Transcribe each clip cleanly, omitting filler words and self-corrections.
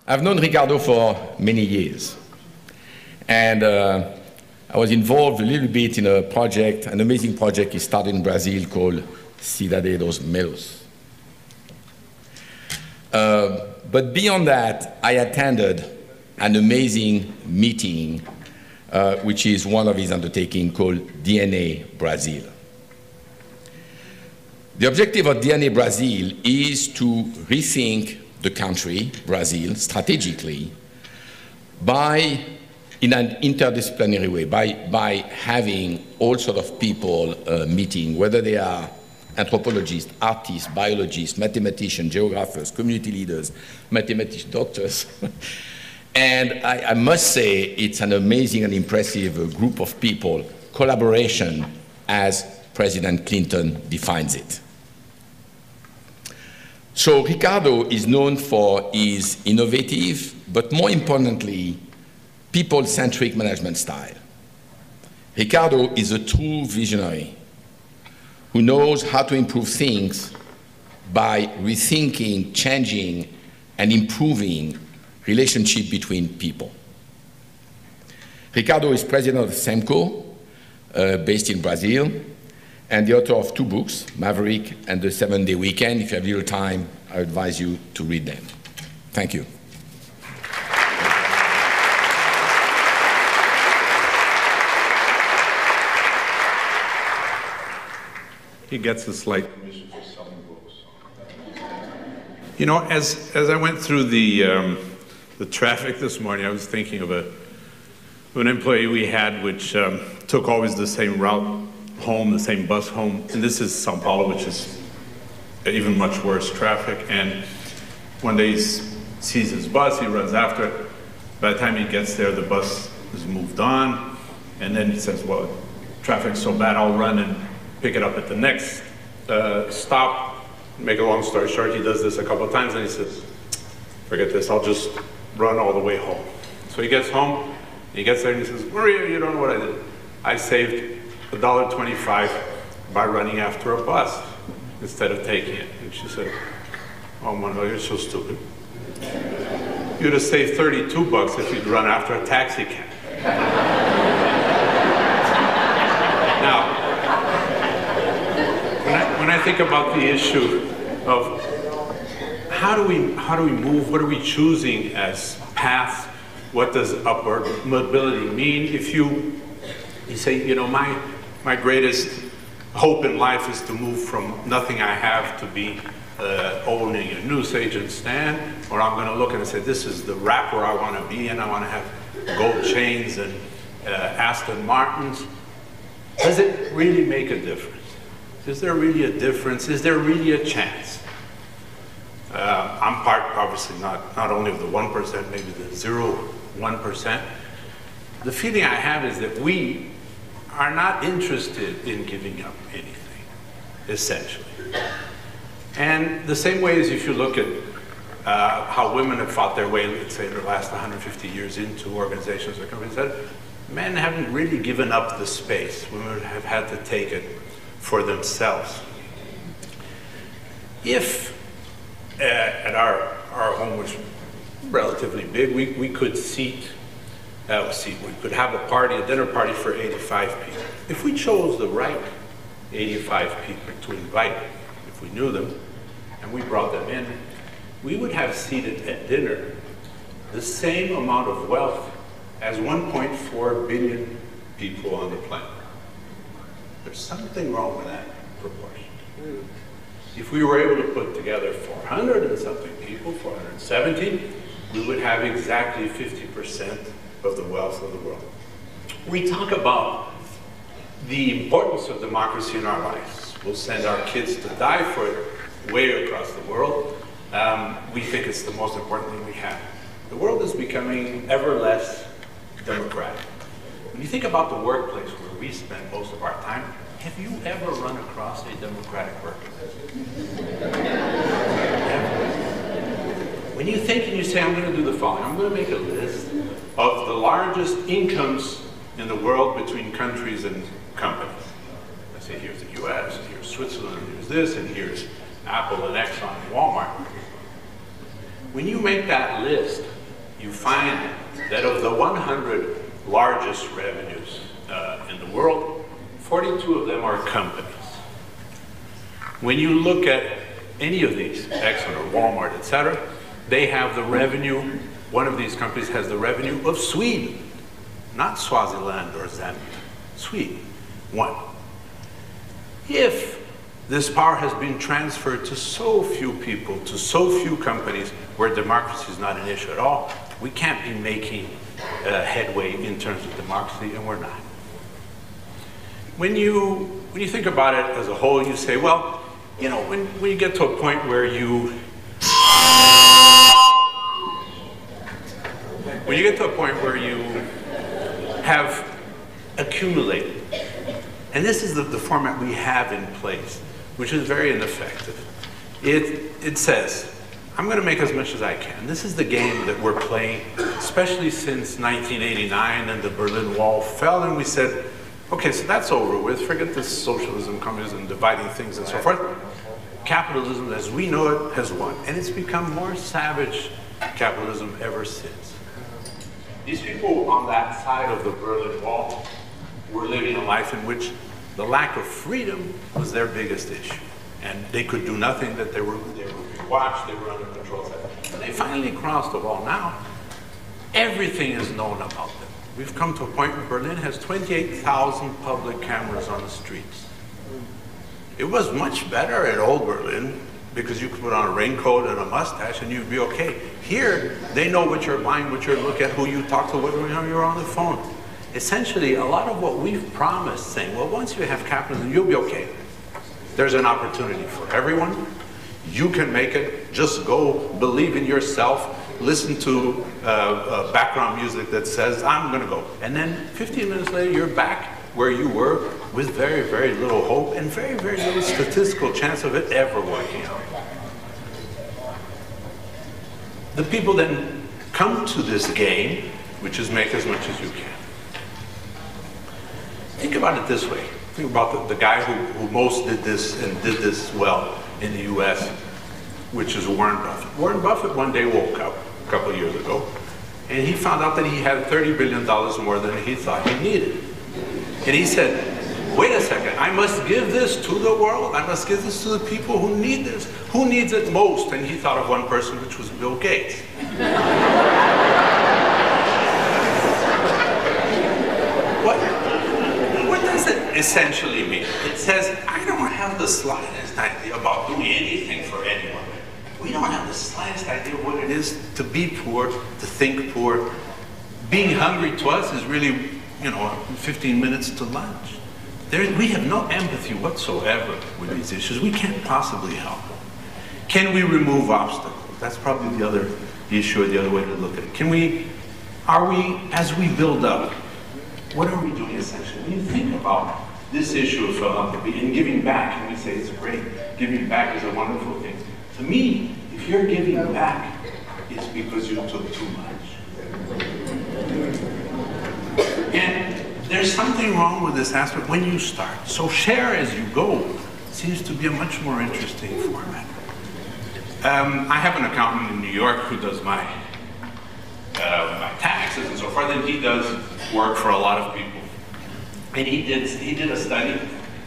I've known Ricardo for many years, and I was involved a little bit in a project, an amazing project he started in Brazil called Cidade dos Meus. But beyond that, I attended an amazing meeting, which is one of his undertakings called DNA Brazil. The objective of DNA Brazil is to rethink the country, Brazil, strategically, in an interdisciplinary way, by having all sorts of people meeting, whether they are anthropologists, artists, biologists, mathematicians, geographers, community leaders, mathematicians, doctors. And I must say it's an amazing and impressive group of people, collaboration as President Clinton defines it. So Ricardo is known for his innovative, but more importantly, people-centric management style. Ricardo is a true visionary who knows how to improve things by rethinking, changing, and improving relationship between people. Ricardo is president of Semco, based in Brazil, and the author of 2 books, Maverick and The 7-Day Weekend. If you have little time, I advise you to read them. Thank you. He gets a slight commission for selling books. You know, as I went through the traffic this morning, I was thinking of an employee we had which took always the same route home, the same bus home. And this is Sao Paulo, which is even much worse traffic. And one day he sees his bus, he runs after it. By the time he gets there, the bus has moved on. And then he says, well, traffic's so bad, I'll run and pick it up at the next stop. Make a long story short, he does this a couple of times and he says, forget this, I'll just run all the way home. So he gets home, he gets there and he says, Maria, you don't know what I did. I saved $1.25 by running after a bus instead of taking it. And she said, oh, Manuel, you're so stupid. You'd have saved 32 bucks if you'd run after a taxi cab. Now, when I think about the issue of how do we move, what are we choosing as paths, what does upward mobility mean? If you say, you know, my greatest hope in life is to move from nothing I have to be owning a newsagent stand, or I'm going to look and say, this is the rapper I want to be, and I want to have gold chains and Aston Martins. Does it really make a difference? Is there really a difference? Is there really a chance? I'm part, obviously, not only of the 1%, maybe the 0.1%. The feeling I have is that we are not interested in giving up anything, essentially. And the same way as if you look at how women have fought their way, let's say, in the last 150 years into organizations or companies, that men haven't really given up the space. Women have had to take it for themselves. If at our home, which is relatively big, we could we could have a party, a dinner party for 85 people. If we chose the right 85 people to invite, if we knew them, and we brought them in, we would have seated at dinner the same amount of wealth as 1.4 billion people on the planet. There's something wrong with that proportion. If we were able to put together 400 and something people, 470, we would have exactly 50% of the wealth of the world. We talk about the importance of democracy in our lives. We'll send our kids to die for it way across the world. We think it's the most important thing we have. The world is becoming ever less democratic. When you think about the workplace where we spend most of our time, have you ever run across a democratic workplace? When you think and you say, I'm going to do the following, I'm going to make a list of the largest incomes in the world between countries and companies. I say, here's the US, and here's Switzerland, and here's this, and here's Apple and Exxon and Walmart. When you make that list, you find that of the 100 largest revenues in the world, 42 of them are companies. When you look at any of these, Exxon or Walmart, etc., they have the revenue, one of these companies has the revenue of Sweden, not Swaziland or Zambia, Sweden, one. If this power has been transferred to so few people, to so few companies, where democracy is not an issue at all, we can't be making headway in terms of democracy, and we're not. When you think about it as a whole, you say, well, you know, when you get to a point where you have accumulated, and this is the format we have in place, which is very ineffective. It says, I'm going to make as much as I can. This is the game that we're playing, especially since 1989 and the Berlin Wall fell, and we said, okay, so that's over with. Forget this socialism, communism, dividing things and so forth. Capitalism, as we know it, has won. And it's become more savage capitalism ever since. These people on that side of the Berlin Wall were living a life in which the lack of freedom was their biggest issue. And they could do nothing, that they were being watched, they were under control. When they finally crossed the wall now, everything is known about them. We've come to a point where Berlin has 28,000 public cameras on the streets. It was much better in old Berlin because you could put on a raincoat and a mustache and you'd be okay. Here, they know what you're buying, what you're looking at, who you talk to, whether you're on the phone. Essentially, a lot of what we've promised, saying, well, once you have capitalism, you'll be okay. There's an opportunity for everyone. You can make it. Just go, believe in yourself. Listen to background music that says, I'm going to go. And then 15 minutes later, you're back where you were with very, very little hope and very, very little statistical chance of it ever working out. The people then come to this game, which is make as much as you can. Think about it this way. Think about the guy who most did this and did this well in the US, which is Warren Buffett. Warren Buffett one day woke up a couple of years ago, and he found out that he had $30 billion more than he thought he needed. And he said, wait a second, I must give this to the world. I must give this to the people who need this. Who needs it most? And he thought of one person, which was Bill Gates. What does it essentially mean? It says, I don't have the slightest idea about doing anything for anyone. We don't have the slightest idea what it is to be poor, to think poor. Being hungry to us is really, 15 minutes to lunch. We have no empathy whatsoever with these issues. We can't possibly help. Can we remove obstacles? That's probably the other issue, or the other way to look at it. As we build up, what are we doing essentially? When you think about this issue of philanthropy and giving back, and we say it's great, giving back is a wonderful thing. To me, if you're giving back, it's because you took too much. And there's something wrong with this aspect when you start. So share as you go seems to be a much more interesting format. I have an accountant in New York who does my taxes and so forth, and he does work for a lot of people. And he did a study,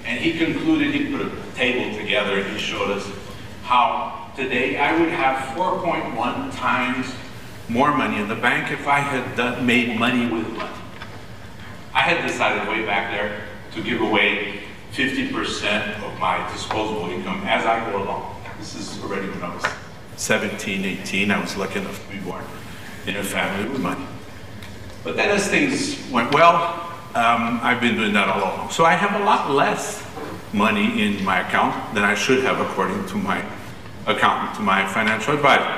and he concluded, he put a table together, and he showed us how today I would have 4.1 times more money in the bank if I had made money with money. I had decided way back there to give away 50% of my disposable income as I go along. This is already when I was 17, 18. I was lucky enough to be born in a family with money. But then as things went well, I've been doing that all along. So I have a lot less money in my account than I should have according to my accountant, to my financial advisor.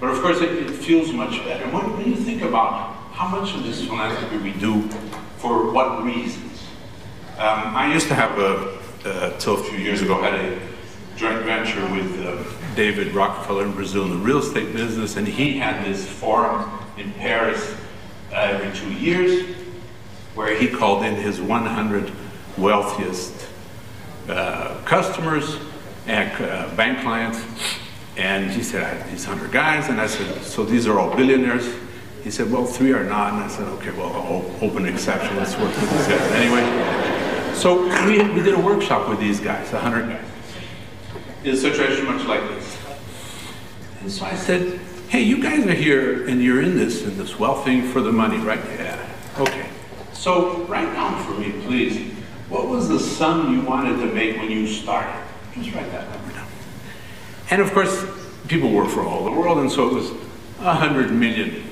But of course it feels much better. When you think about how much of this philanthropy we do, for what reasons? I used to have, till a few years ago, had a joint venture with David Rockefeller in Brazil in the real estate business, and he had this forum in Paris every 2 years where he called in his 100 wealthiest customers and bank clients, And he said, I have these 100 guys. And I said, so these are all billionaires? He said, well, 3 are not. And I said, okay, well, I'll open an exception. Let's work with these guys anyway. So we did a workshop with these guys, 100 guys, in a situation much like this. And so I said, hey, you guys are here and you're in this wealth thing for the money, right? Yeah, okay. So write down for me, please, what was the sum you wanted to make when you started? Just write that number down. And of course, people work for all the world, and so it was $100 million,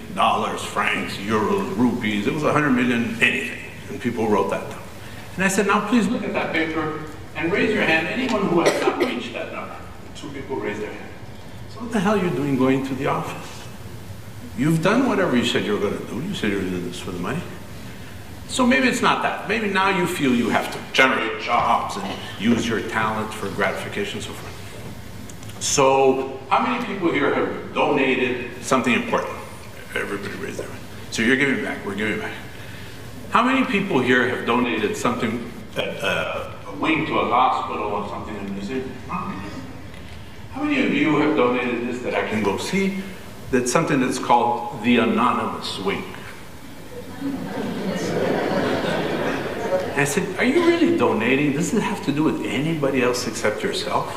francs, euros, rupees. It was 100 million anything, and people wrote that down. And I said, now please look at that paper and raise your hand, anyone who has not reached that number. 2 people raised their hand. So what the hell are you doing going to the office? You've done whatever you said you were going to do. You said you were going to do this for the money. So maybe it's not that. Maybe now you feel you have to generate jobs and use your talent for gratification and so forth. So how many people here have donated something important? Everybody raised their hand. So you're giving back, we're giving back. How many people here have donated something, a wing to a hospital or something in the museum? How many of you have donated this that I can go see? That's something that's called the anonymous wing. And I said, are you really donating? Does it have to do with anybody else except yourself?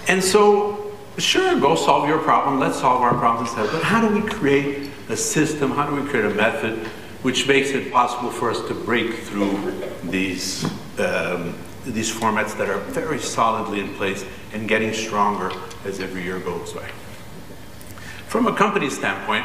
And so, sure, go solve your problem. Let's solve our problems instead. But how do we create a system? How do we create a method which makes it possible for us to break through these formats that are very solidly in place and getting stronger as every year goes by? From a company standpoint,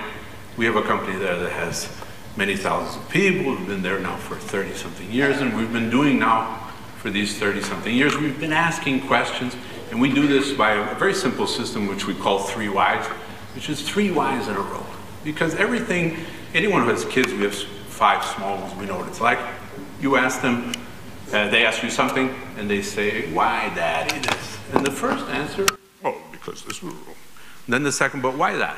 we have a company there that has many thousands of people. We've been there now for 30-something years, and we've been doing now for these 30-something years, we've been asking questions, and we do this by a very simple system which we call 3 whys, which is 3 whys in a row. Because everything, anyone who has kids, we have 5 small ones, we know what it's like. You ask them, they ask you something, and they say, why, Daddy, this? And the first answer, oh, because this is rule. Then the second, but why that?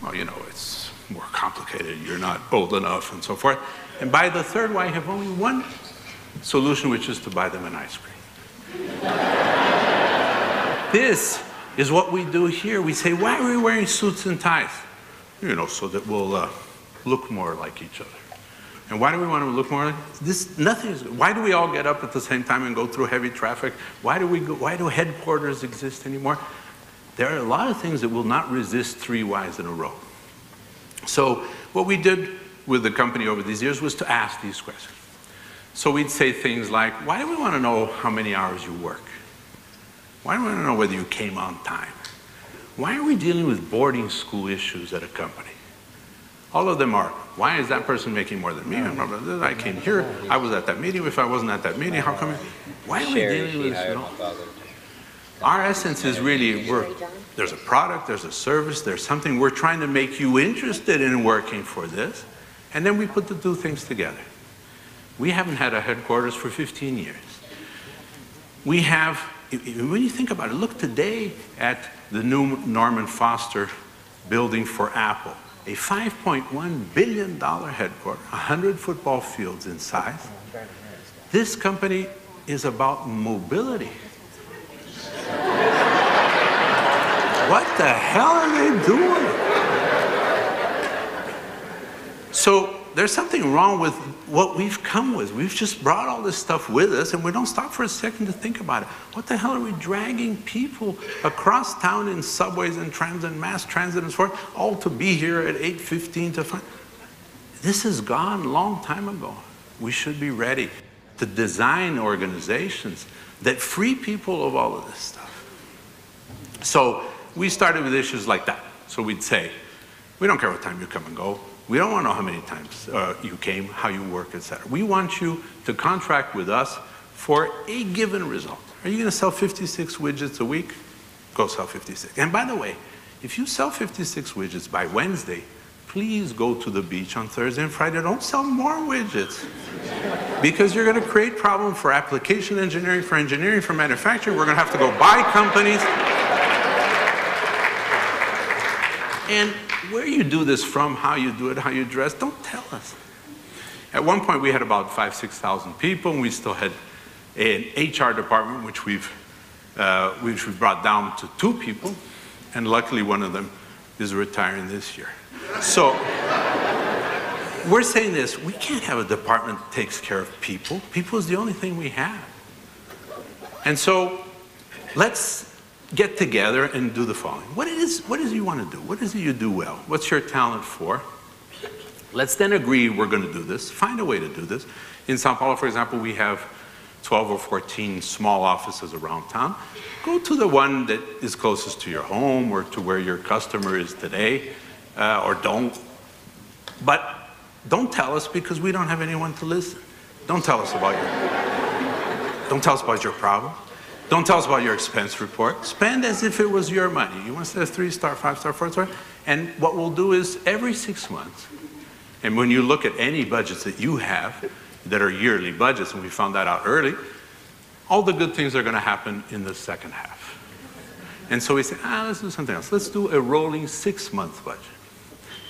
Well, you know, it's more complicated, you're not old enough, and so forth. And by the third why, you have only one solution, which is to buy them an ice cream. This is what we do here. We say, why are we wearing suits and ties? You know, so that we'll look more like each other. And why do we want to look more like this? Nothing is, why do we all get up at the same time and go through heavy traffic? Why do headquarters exist anymore? There are a lot of things that will not resist 3 whys in a row. So what we did with the company over these years was to ask these questions. So we'd say things like, why do we want to know how many hours you work? Why do we want to know whether you came on time? Why are we dealing with boarding school issues at a company? All of them are, why is that person making more than me? I came here, I was at that meeting. If I wasn't at that meeting, how come? Why are we dealing with this? Our essence is really, there's a product, there's a service, there's something. We're trying to make you interested in working for this. And then we put the 2 things together. We haven't had a headquarters for 15 years. We have, when you think about it, look today at the new Norman Foster building for Apple. A $5.1 billion headquarters, 100 football fields in size. This company is about mobility. What the hell are they doing? So there's something wrong with what we've come with. We've just brought all this stuff with us, and we don't stop for a second to think about it. What the hell are we dragging people across town in subways and trams and mass transit and so forth, all to be here at 8:15 to find? This is gone a long time ago. We should be ready to design organizations that free people of all of this stuff. So we started with issues like that. So we'd say, we don't care what time you come and go. We don't want to know how many times you came, how you work, etc. We want you to contract with us for a given result. Are you going to sell 56 widgets a week? Go sell 56. And by the way, if you sell 56 widgets by Wednesday, please go to the beach on Thursday and Friday. Don't sell more widgets. Because you're going to create problems for application engineering, for manufacturing. We're going to have to go buy companies. And where you do this from, how you do it, how you dress, don't tell us. At one point, we had about 5,000 to 6,000 people, and we still had an HR department, which we've which we brought down to 2 people, and luckily one of them is retiring this year. So we're saying this, we can't have a department that takes care of people. People is the only thing we have. And so let's get together and do the following. What is it you want to do? What is it you do well? What's your talent for? Let's then agree we're going to do this, find a way to do this. In Sao Paulo, for example, we have 12 or 14 small offices around town. Go to the one that is closest to your home or to where your customer is today, or don't. But don't tell us, because we don't have anyone to listen. Don't tell us about your problem. Don't tell us about your expense report. Spend as if it was your money. You want to say 3-star, 5-star, 4-star? And what we'll do is every 6 months, and when you look at any budgets that you have that are yearly budgets, and we found that out early, all the good things are going to happen in the second half. And so we say, let's do something else. Let's do a rolling 6-month budget.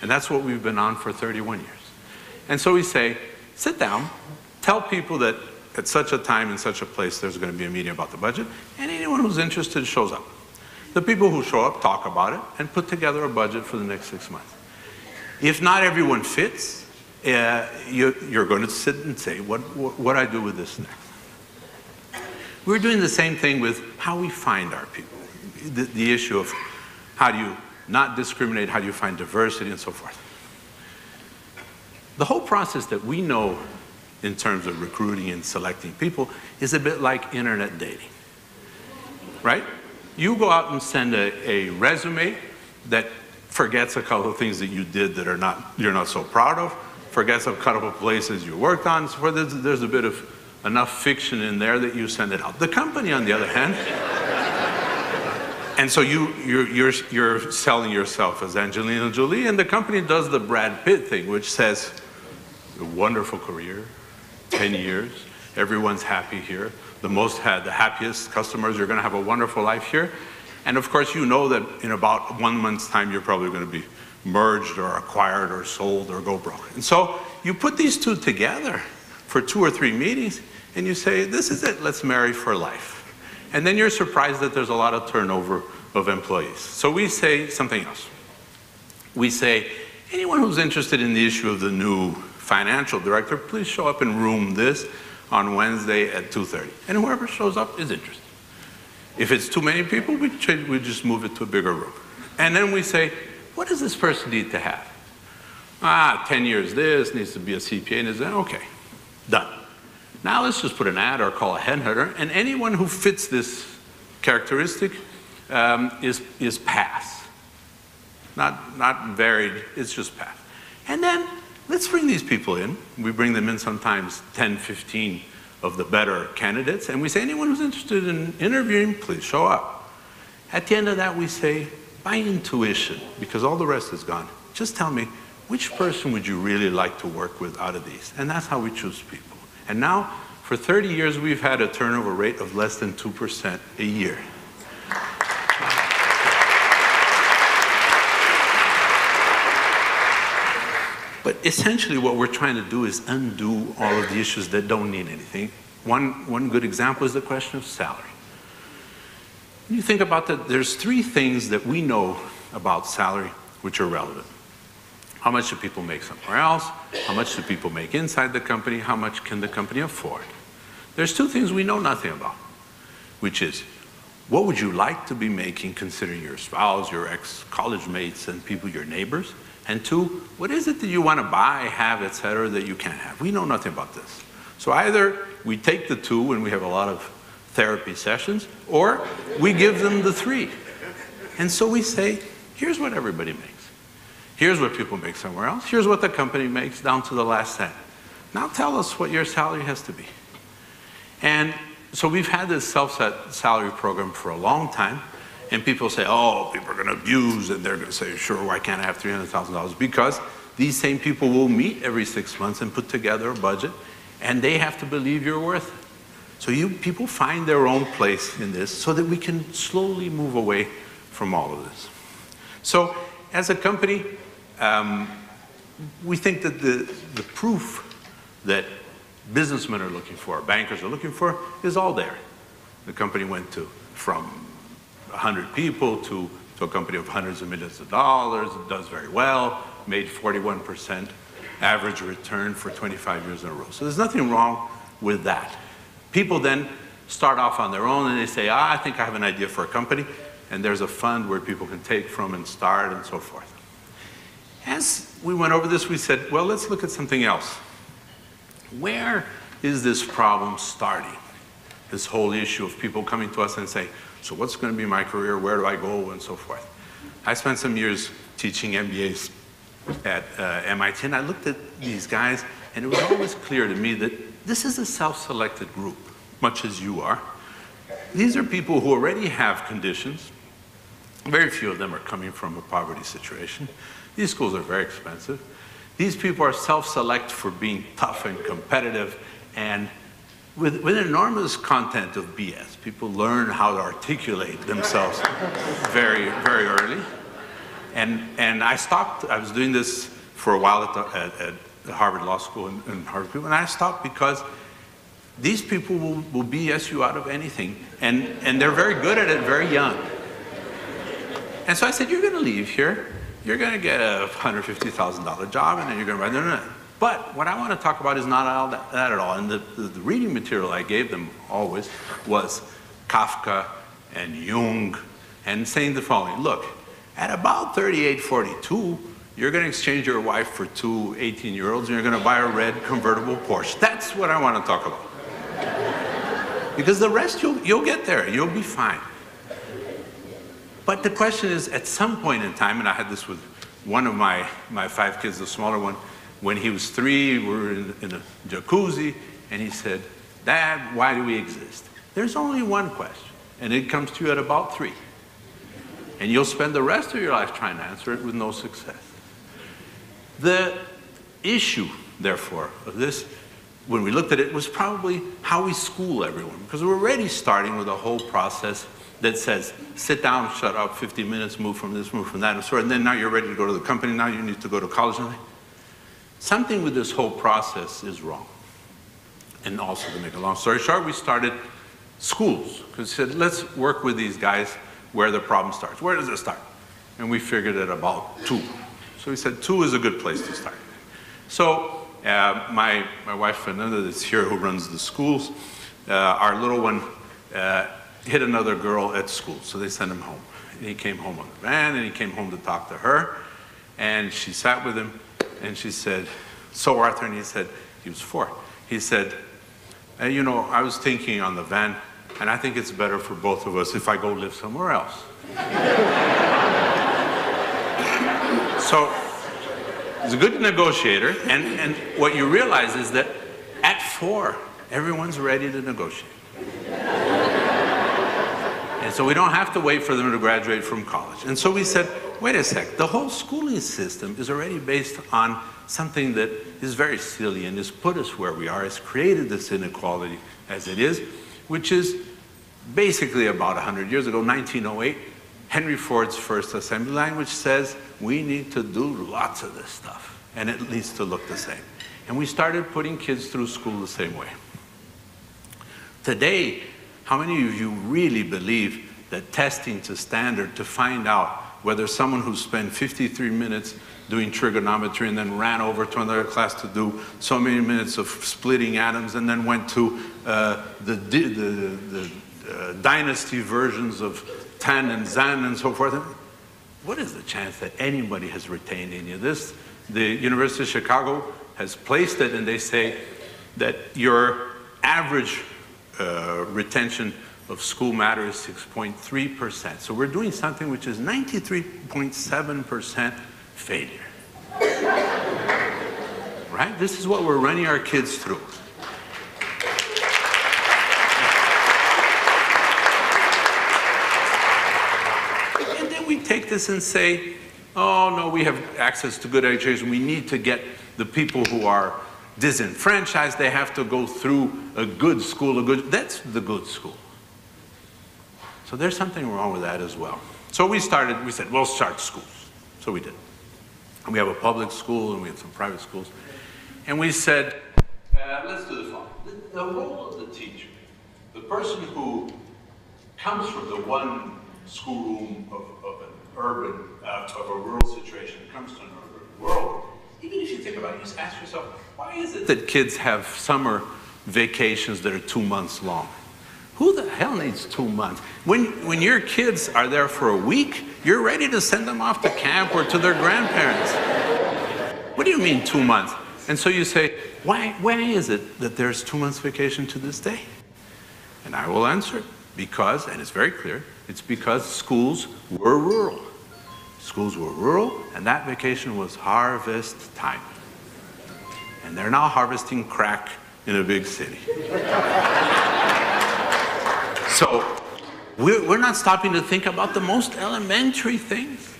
And that's what we've been on for 31 years. And so we say, sit down, tell people that at such a time in such a place there's going to be a meeting about the budget, and anyone who's interested shows up. The people who show up talk about it and put together a budget for the next 6 months. If not everyone fits, you're going to sit and say, what do I do with this next? We're doing the same thing with how we find our people. The issue of how do you not discriminate, how do you find diversity, and so forth. The whole process that we know in terms of recruiting and selecting people is a bit like internet dating, right? You go out and send a resume that forgets a couple of things that you did that you're not so proud of, forgets a couple of places you worked on, so there's a bit of enough fiction in there that you send it out. The company, on the other hand, and so you're selling yourself as Angelina Jolie, and the company does the Brad Pitt thing, which says, a wonderful career, 10 years, everyone's happy here, the happiest customers, you're going to have a wonderful life here. And of course, you know that in about 1 month's time, you're probably going to be merged or acquired or sold or go broke. And so you put these two together for 2 or 3 meetings, and you say, this is it, let's marry for life. And then you're surprised that there's a lot of turnover of employees. So we say something else. We say, anyone who's interested in the issue of the new financial director, please show up in room this on Wednesday at 2:30. And whoever shows up is interested. If it's too many people, we just move it to a bigger room. And then we say, what does this person need to have? 10 years this, needs to be a CPA, and is that okay? Done. Now let's just put an ad or call a headhunter, and anyone who fits this characteristic is pass. Not varied, it's just pass. And then let's bring these people in. We bring them in sometimes 10, 15 of the better candidates, and we say, anyone who's interested in interviewing, please show up. At the end of that, we say, by intuition, because all the rest is gone, just tell me, which person would you really like to work with out of these? And that's how we choose people. And now, for 30 years, we've had a turnover rate of less than 2% a year. But essentially what we're trying to do is undo all of the issues that don't need anything. One good example is the question of salary. When you think about that, there's 3 things that we know about salary which are relevant. How much do people make somewhere else? How much do people make inside the company? How much can the company afford? There's 2 things we know nothing about, which is, what would you like to be making considering your spouse, your ex-college mates, and people, your neighbors? And 2, what is it that you want to buy, have, etc., that you can't have? We know nothing about this. So either we take the 2 and we have a lot of therapy sessions, or we give them the 3. And so we say, here's what everybody makes. Here's what people make somewhere else. Here's what the company makes down to the last cent. Now tell us what your salary has to be. And so we've had this self-set salary program for a long time. And people say, oh, people are going to abuse, and they're going to say, sure, why can't I have $300,000? Because these same people will meet every 6 months and put together a budget, and they have to believe you're worth it. So people find their own place in this so that we can slowly move away from all of this. So as a company, we think that the proof that businessmen are looking for, bankers are looking for, is all there. The company went to from 100 people to a company of hundreds of millions of dollars. It does very well, made 41% average return for 25 years in a row. So there's nothing wrong with that. People then start off on their own and they say, I think I have an idea for a company, and there's a fund where people can take from and start and so forth. As we went over this, we said, well, let's look at something else. Where is this problem starting? This whole issue of people coming to us and saying, so what's going to be my career? Where do I go? And so forth. I spent some years teaching MBAs at MIT, and I looked at these guys, and it was always clear to me that this is a self-selected group, much as you are. These are people who already have conditions. Very few of them are coming from a poverty situation. These schools are very expensive. These people are self-select for being tough and competitive, and with enormous content of BS. People learn how to articulate themselves very, very early. And I stopped. I was doing this for a while at the Harvard Law School and Harvard people, and I stopped because these people will BS you out of anything, and they're very good at it very young. And so I said, you're going to leave here, you're going to get a $150,000 job, and then you're going to write, no. But what I want to talk about is not all that at all. And the reading material I gave them always was Kafka and Jung, and saying the following: look, at about 38, 42, you're going to exchange your wife for two 18-year-olds, and you're going to buy a red convertible Porsche. That's what I want to talk about. Because the rest, you'll get there. You'll be fine. But the question is, at some point in time, and I had this with one of my 5 kids, the smaller one, when he was 3, we were in a jacuzzi, and he said, Dad, why do we exist? There's only one question, and it comes to you at about 3. And you'll spend the rest of your life trying to answer it with no success. The issue, therefore, of this, when we looked at it, was probably how we school everyone. Because we're already starting with a whole process that says, sit down, shut up, 50 minutes, move from this, move from that, and so on. And then now you're ready to go to the company, now you need to go to college. Something with this whole process is wrong. And also, to make a long story short, we started schools. Because we said, let's work with these guys where the problem starts. Where does it start? And we figured at about 2. So we said 2 is a good place to start. So my wife Fernanda that's here, who runs the schools, our little one hit another girl at school. So they sent him home. And he came home on the van, and he came home to talk to her. And she sat with him, and she said, so Arthur, and he said, he was 4. He said, you know, I was thinking on the van, and I think it's better for both of us if I go live somewhere else. So he's a good negotiator, and what you realize is that at 4, everyone's ready to negotiate. And so we don't have to wait for them to graduate from college. And so we said, wait a sec, the whole schooling system is already based on something that is very silly and has put us where we are, has created this inequality as it is, which is basically about 100 years ago, 1908, Henry Ford's first assembly line, which says we need to do lots of this stuff, and it needs to look the same. And we started putting kids through school the same way. Today, how many of you really believe that testing to standard to find out whether someone who spent 53 minutes doing trigonometry and then ran over to another class to do so many minutes of splitting atoms and then went to the dynasty versions of Tan and Zan and so forth, what is the chance that anybody has retained any of this? The University of Chicago has placed it, and they say that your average retention of school matter is 6.3%. So we're doing something which is 93.7% failure. Right? This is what we're running our kids through. And then we take this and say, oh no, we have access to good education. We need to get the people who are disenfranchised, they have to go through a good school, that's the good school. So there's something wrong with that as well. So we said, we'll start schools. So we did. And we have a public school and we have some private schools. And we said, let's do the following. The role of the teacher, the person who comes from the one schoolroom of an urban, of a rural situation, it comes to an urban world. Even if you think about it, you just ask yourself, why is it that kids have summer vacations that are 2 months long? Who the hell needs 2 months? When your kids are there for a week, you're ready to send them off to camp or to their grandparents. What do you mean 2 months? And so you say, why is it that there's 2 months vacation to this day? And I will answer, because, and it's very clear, it's because schools were rural. Schools were rural, and that vacation was harvest time. And they're now harvesting crack in a big city. So we're not stopping to think about the most elementary things.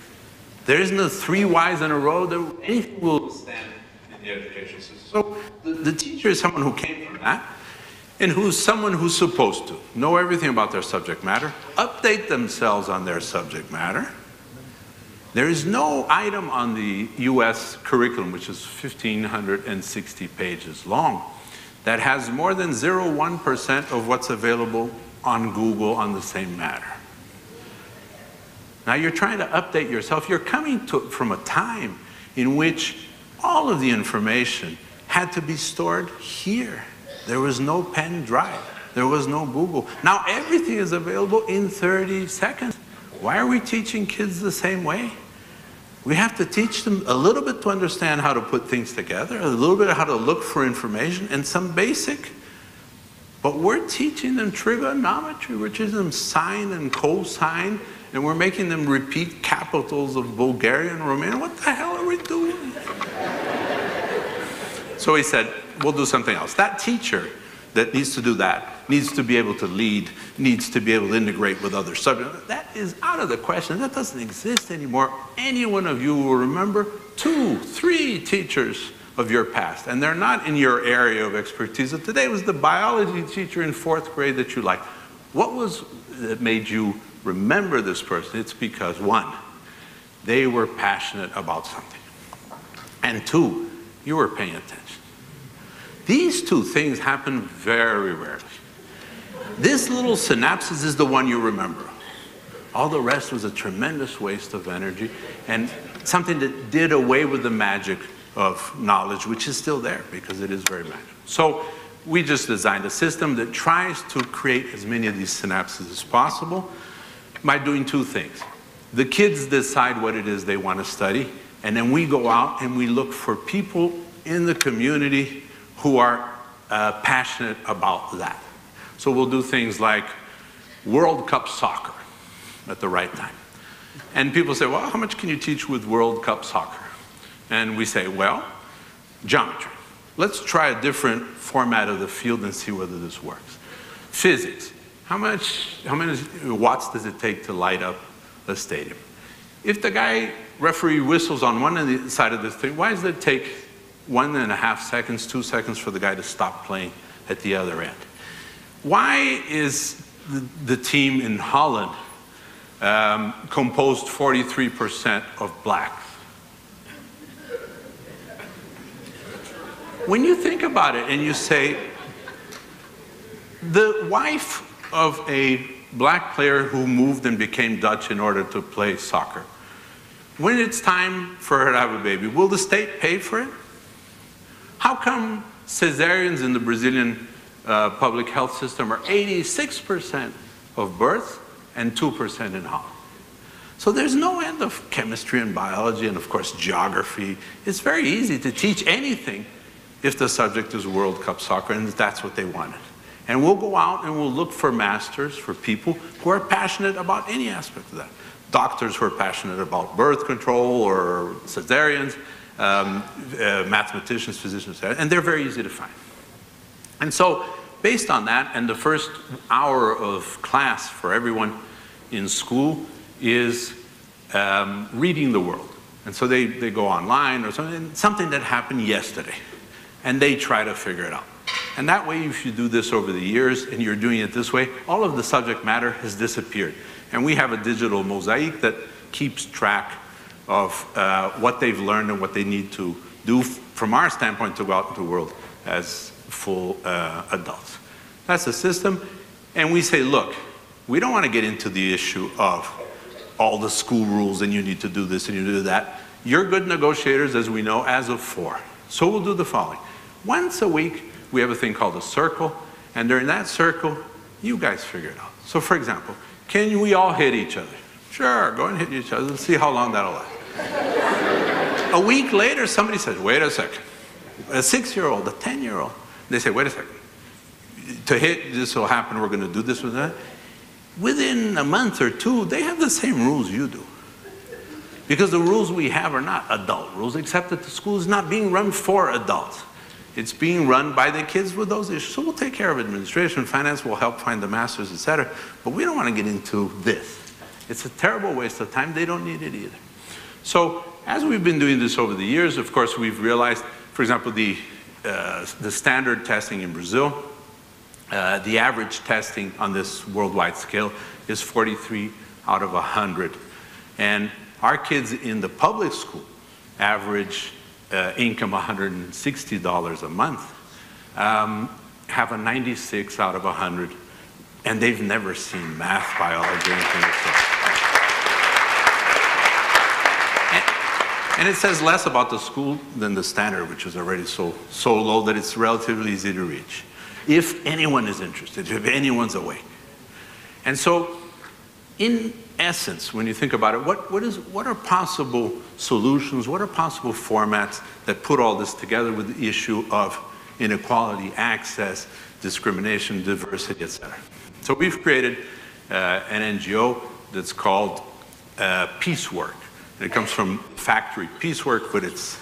There isn't a 3 Ys in a row that anything will stand in the education system. So the teacher is someone who came from that, and who's someone who's supposed to know everything about their subject matter, update themselves on their subject matter. There is no item on the US curriculum, which is 1,560 pages long, that has more than 0.1% of what's available on Google on the same matter. Now you're trying to update yourself. You're coming from a time in which all of the information had to be stored here. There was no pen drive. There was no Google. Now everything is available in 30 seconds. Why are we teaching kids the same way? We have to teach them a little bit to understand how to put things together, a little bit how to look for information, and some basic. But we're teaching them trigonometry. We're teaching them sine and cosine, and we're making them repeat capitals of Bulgarian and Romanian. What the hell are we doing? So he said, we'll do something else. That teacher that needs to do that needs to be able to lead, needs to be able to integrate with other subjects. That is out of the question. That doesn't exist anymore. Any one of you will remember 2, 3 teachers of your past, and they're not in your area of expertise. So today was the biology teacher in 4th grade that you liked. What was that made you remember this person? It's because 1, they were passionate about something, and 2, you were paying attention. These 2 things happen very rarely. This little synapses is the one you remember. All the rest was a tremendous waste of energy and something that did away with the magic of knowledge, which is still there because it is very magical. So we just designed a system that tries to create as many of these synapses as possible by doing 2 things. The kids decide what it is they want to study, and then we go out and we look for people in the community who are passionate about that. So we'll do things like World Cup soccer at the right time. And people say, well, how much can you teach with World Cup soccer? And we say, well, geometry. Let's try a different format of the field and see whether this works. Physics. How many watts does it take to light up a stadium? If the referee whistles on one side of this thing, why does it take 1.5 seconds, 2 seconds for the guy to stop playing at the other end? Why is the team in Holland composed 43% of blacks? When you think about it and you say, the wife of a black player who moved and became Dutch in order to play soccer, when it's time for her to have a baby, will the state pay for it? How come cesareans in the Brazilian public health system are 86% of births and 2% in Holland? So there's no end of chemistry and biology and of course geography. It's very easy to teach anything if the subject is World Cup soccer and that's what they wanted. And we'll go out and we'll look for masters, for people who are passionate about any aspect of that. Doctors who are passionate about birth control or cesareans, mathematicians, physicians, and they're very easy to find. And so based on that, and the first hour of class for everyone in school is reading the world. And so they go online or something that happened yesterday, and they try to figure it out. And that way, if you do this over the years and you're doing it this way, all of the subject matter has disappeared. And we have a digital mosaic that keeps track of what they've learned and what they need to do from our standpoint to go out into the world as full adults. That's the system. And we say, look, we don't want to get into the issue of all the school rules and you need to do this and you do that. You're good negotiators, as we know, as of 4. So we'll do the following. Once a week, we have a thing called a circle, and during that circle, you guys figure it out. So for example, can we all hit each other? Sure, go and hit each other and see how long that'll last. A week later, somebody says, wait a second. A 6-year-old, a 10-year-old, they say, wait a second. To hit, this will happen, we're going to do this with that. Within a month or 2, they have the same rules you do. Because the rules we have are not adult rules, except that the school is not being run for adults. It's being run by the kids with those issues. So we'll take care of administration, finance will help find the masters, etc. But we don't want to get into this. It's a terrible waste of time. They don't need it either. So as we've been doing this over the years, of course, we've realized, for example, the standard testing in Brazil, the average testing on this worldwide scale is 43 out of 100. And our kids in the public school average income $160 a month, have a 96 out of 100, and they've never seen math, biology, or anything like that. And it says less about the school than the standard, which is already so low that it's relatively easy to reach. If anyone is interested, if anyone's awake. And so, in essence, when you think about it, what are possible solutions, what are possible formats that put all this together with the issue of inequality, access, discrimination, diversity, etc. So we've created an NGO that's called Peacework. And it comes from factory piecework, but it's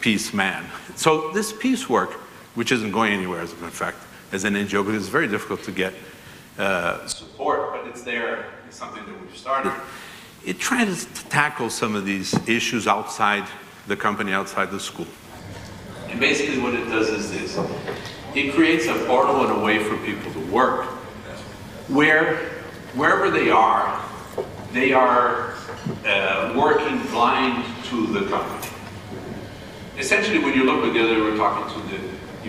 peace man. So this piecework, which isn't going anywhere as a matter of fact, as an NGO, because it's very difficult to get support, but it's there. It's something that we've started. It tries to tackle some of these issues outside the company, outside the school. And basically what it does is this. It creates a portal and a way for people to work wherever they are working blind to the company. Essentially, when you look together, we're talking to the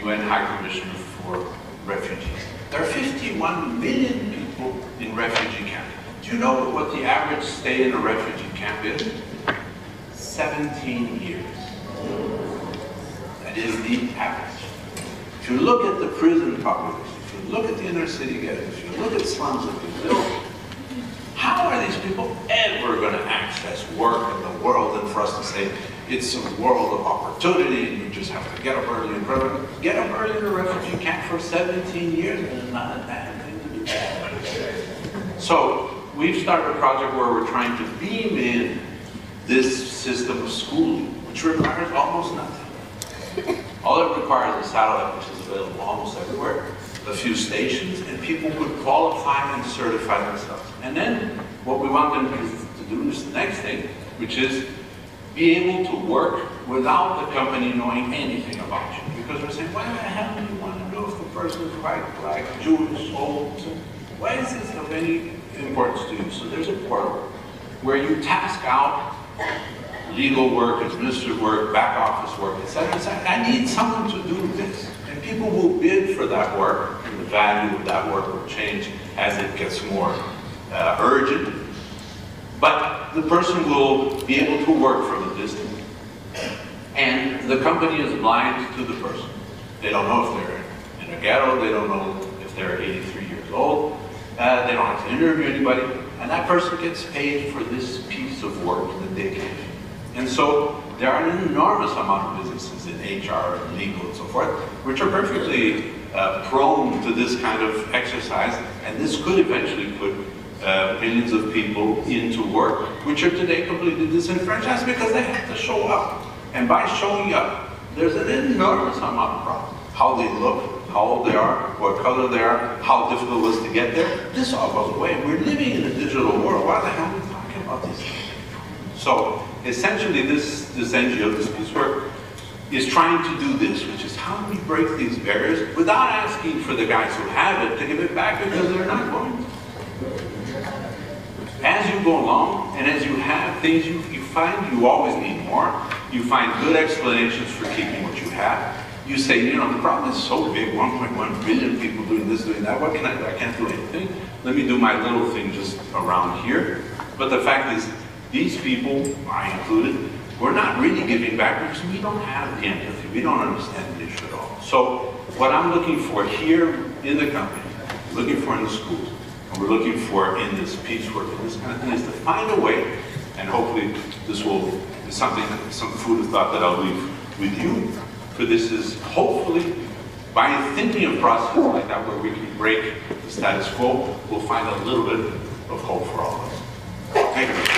UN High Commissioner for Refugees. There are 51 million people in refugee camps. Do you know what the average stay in a refugee camp is? 17 years. That is the average. If you look at the prison population, if you look at the inner city ghettos, if you look at slums of Brazil, how are these people ever going to access work in the world? And for us to say, it's a world of opportunity, and you just have to get up early and get up early in a refugee camp for 17 years, and it's not a bad thing to do. So we've started a project where we're trying to beam in this system of schooling, which requires almost nothing. All it requires is a satellite, which is available almost everywhere, a few stations, and people would qualify and certify themselves. And then what we want them to do is the next thing, which is be able to work without the company knowing anything about you. Because we're saying, why the hell do you want to know if the person is white, black, Jewish, old? So why is this of any importance to you? So there's a portal where you task out legal work, administrative work, back office work, etc. I need someone to do this. And people will bid for that work, and the value of that work will change as it gets more urgent. But the person will be able to work from a distance. And the company is blind to the person. They don't know if they're in a ghetto, they don't know if they're 83 years old, they don't have to interview anybody, and that person gets paid for this piece of work that they gave. And so there are an enormous amount of businesses in HR and legal and so forth, which are perfectly prone to this kind of exercise, and this could eventually put millions of people into work, which are today completely disenfranchised because they have to show up. And by showing up, there's an enormous amount of problems. How they look, how old they are, what color they are, how difficult it was to get there. This all goes away. We're living in a digital world. Why the hell are we talking about these things? So essentially this NGO, this piecework, is trying to do this, which is how do we break these barriers without asking for the guys who have it to give it back because they're not going to. As you go along, and as you have things, you find you always need more. You find good explanations for keeping what you have. you say, you know, the problem is so big, 1.1 billion people doing this, doing that, what can I do? I can't do anything. Let me do my little thing just around here. But the fact is, these people, I included, we're not really giving back because we don't have the empathy. We don't understand the issue at all. So what I'm looking for here in the company, looking for in the schools, and we're looking for in this peace work and this kind of thing is to find a way, and hopefully this will be something, some food of thought that I'll leave with you. For this is hopefully by thinking of processes like that where we can break the status quo, we'll find a little bit of hope for all of us. Thank you.